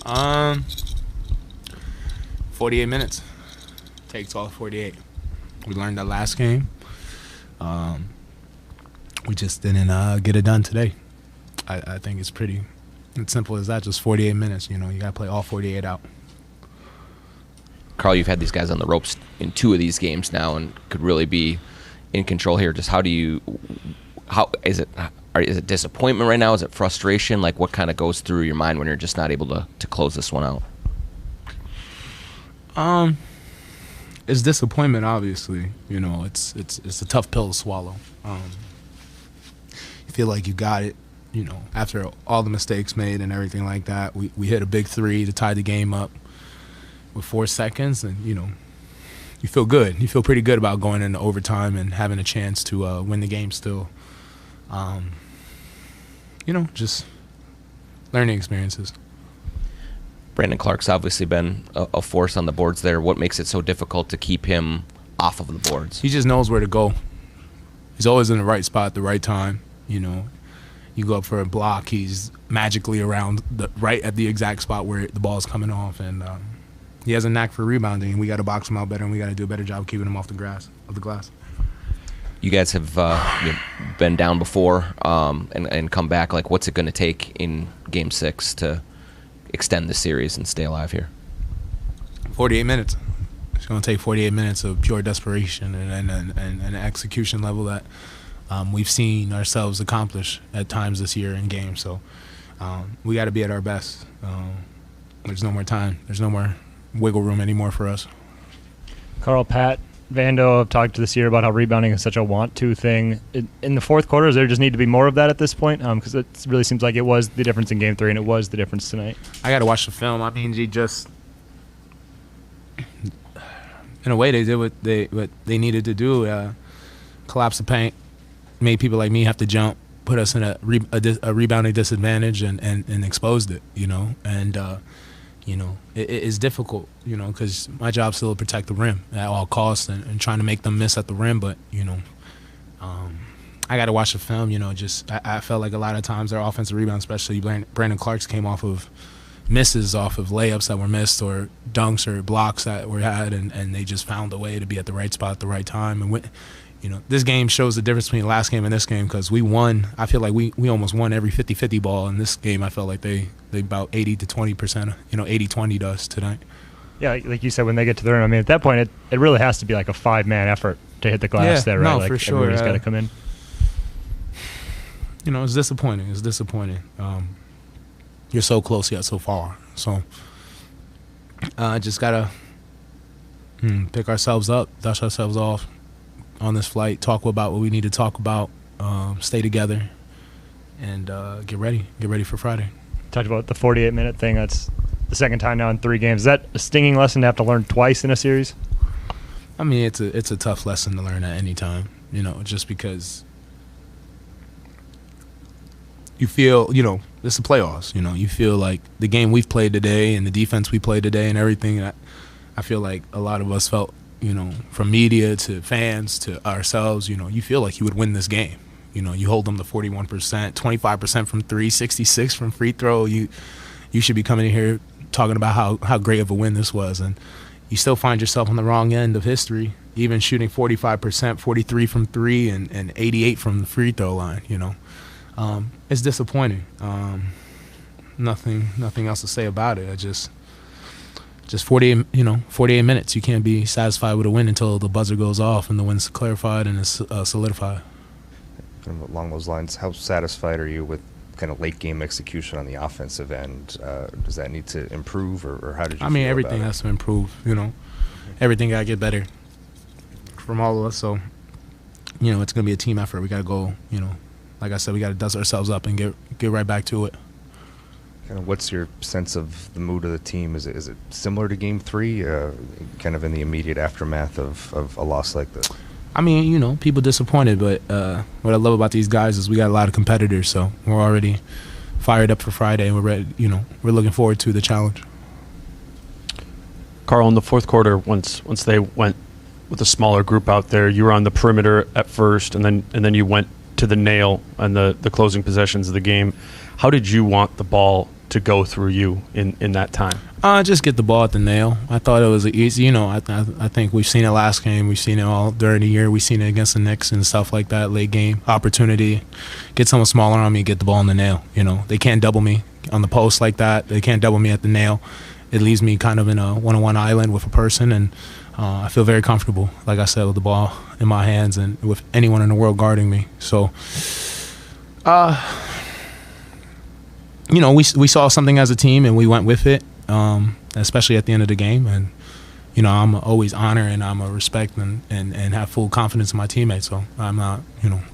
Um, 48 minutes. Takes all 48. We learned that last game. We just didn't get it done today. I think it's simple as that. Just 48 minutes. You got to play all 48 out. Karl, you've had these guys on the ropes in 2 of these games now, and could really be in control here. Just how is it disappointment right now? Is it frustration? Like, what kind of goes through your mind when you're just not able to close this one out? It's disappointment, obviously. It's a tough pill to swallow. You feel like you got it, after all the mistakes made and everything like that. We hit a big 3 to tie the game up with 4 seconds, and you feel good. You feel pretty good about going into overtime and having a chance to win the game still. Just learning experiences. Brandon Clark's obviously been a force on the boards there. What makes it so difficult to keep him off of the boards? He just knows where to go. He's always in the right spot at the right time. You go up for a block, he's magically around right at the exact spot where the ball's coming off, and he has a knack for rebounding. We got to box him out better, and we got to do a better job keeping him off the glass. You guys have been down before and come back. Like, what's it going to take in Game 6 to extend the series and stay alive here? 48 minutes. It's going to take 48 minutes of pure desperation and an execution level that we've seen ourselves accomplish at times this year in games. So we got to be at our best. There's no more time. There's no more wiggle room anymore for us. Karl, Pat, Vando have talked this year about how rebounding is such a want-to thing. In the fourth quarter, does there just need to be more of that at this point? Because it really seems like it was the difference in Game 3, and it was the difference tonight. I got to watch the film. I mean, he just, in a way, they did what they needed to do. Collapse the paint, made people like me have to jump, put us in a rebounding disadvantage, and exposed it. It is difficult, because my job's still to protect the rim at all costs and trying to make them miss at the rim. But, I got to watch the film, I felt like a lot of times their offensive rebounds, especially Brandon Clark's, came off of misses, off of layups that were missed or dunks or blocks that were had, and they just found a way to be at the right spot at the right time. And, this game shows the difference between the last game and this game, because we won. I feel like we almost won every 50-50 ball. In this game, I felt like they about 80 to 20%, 80-20 to us tonight. Yeah, like you said, when they get to the rim, I mean, at that point, it really has to be like a 5-man effort to hit the glass there, right? No, for sure. Everybody's got to come in. It's disappointing. It's disappointing. You're so close yet so far. So just got to pick ourselves up, dust ourselves off on this flight, talk about what we need to talk about, stay together, and get ready for Friday. Talked about the 48-minute thing. That's the second time now in 3 games. Is that a stinging lesson to have to learn twice in a series? I mean, it's a tough lesson to learn at any time, just because you feel, it's the playoffs, you feel like the game we've played today and the defense we played today and everything, I feel like a lot of us felt, from media to fans to ourselves, you feel like you would win this game. You hold them to 41%, 25% from 3, 66 from free throw. You should be coming in here talking about how great of a win this was, and you still find yourself on the wrong end of history, even shooting 45%, 43 from 3, and 88 from the free throw line. It's disappointing. Nothing else to say about it. Just 48 minutes. You can't be satisfied with a win until the buzzer goes off and the win's clarified and it's solidified. Kind of along those lines, how satisfied are you with kind of late game execution on the offensive end? Does that need to improve, or how did you? I mean, feel everything about has to improve. Everything got to get better from all of us. So, it's gonna be a team effort. We got to go. Like I said, we got to dust ourselves up and get right back to it. Kind of, what's your sense of the mood of the team? Is it similar to Game 3, kind of in the immediate aftermath of a loss like this? I mean, people disappointed, but what I love about these guys is we got a lot of competitors, so we're already fired up for Friday, and we're ready. We're looking forward to the challenge. Karl, in the fourth quarter, once they went with a smaller group out there, you were on the perimeter at first, and then you went to the nail on the closing possessions of the game. How did you want the ball to go through you in that time? Just get the ball at the nail. I thought it was easy. I think we've seen it last game. We've seen it all during the year. We've seen it against the Knicks and stuff like that. Late game opportunity, get someone smaller on me, get the ball in the nail. They can't double me on the post like that. They can't double me at the nail. It leaves me kind of in a one-on-one island with a person, and I feel very comfortable, like I said, with the ball in my hands and with anyone in the world guarding me. So, we saw something as a team and we went with it, especially at the end of the game. And, I'm always honor and I'm a respect and have full confidence in my teammates. So I'm not,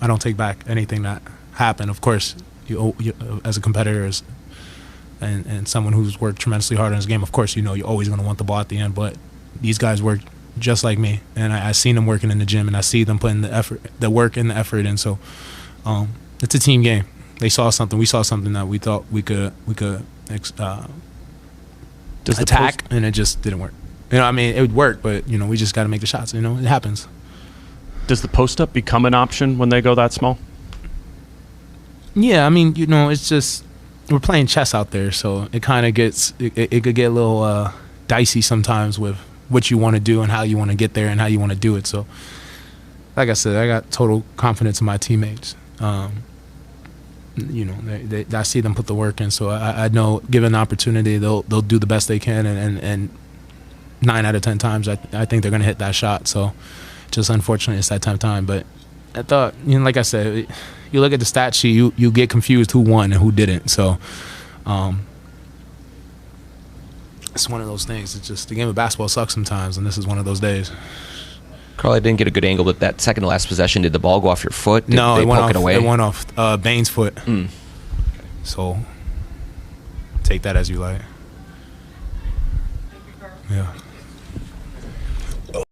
I don't take back anything that happened. Of course, you as a competitor and someone who's worked tremendously hard in this game, of course, you're always going to want the ball at the end. But these guys work just like me, and I seen them working in the gym, and I see them putting the work and the effort in. So it's a team game. They saw something. We saw something that we thought we could attack, and it just didn't work. It would work, but we just got to make the shots. It happens. Does the post up become an option when they go that small? Yeah, it's just we're playing chess out there, so it kind of gets it could get a little dicey sometimes with what you want to do and how you want to get there and how you want to do it. So, like I said, I got total confidence in my teammates. I see them put the work in, so I know given the opportunity, they'll do the best they can, and 9 out of 10 times I think they're gonna hit that shot. So, just unfortunately, it's that time. But I thought, like I said, you look at the stat sheet, you get confused who won and who didn't. So, it's one of those things. It's just the game of basketball sucks sometimes, and this is one of those days. Carl, I didn't get a good angle, but that second to last possession, did the ball go off your foot? Did No, they it went poke off. it away? It went off Bain's foot. So take that as you like. Thank you, Karl. Yeah.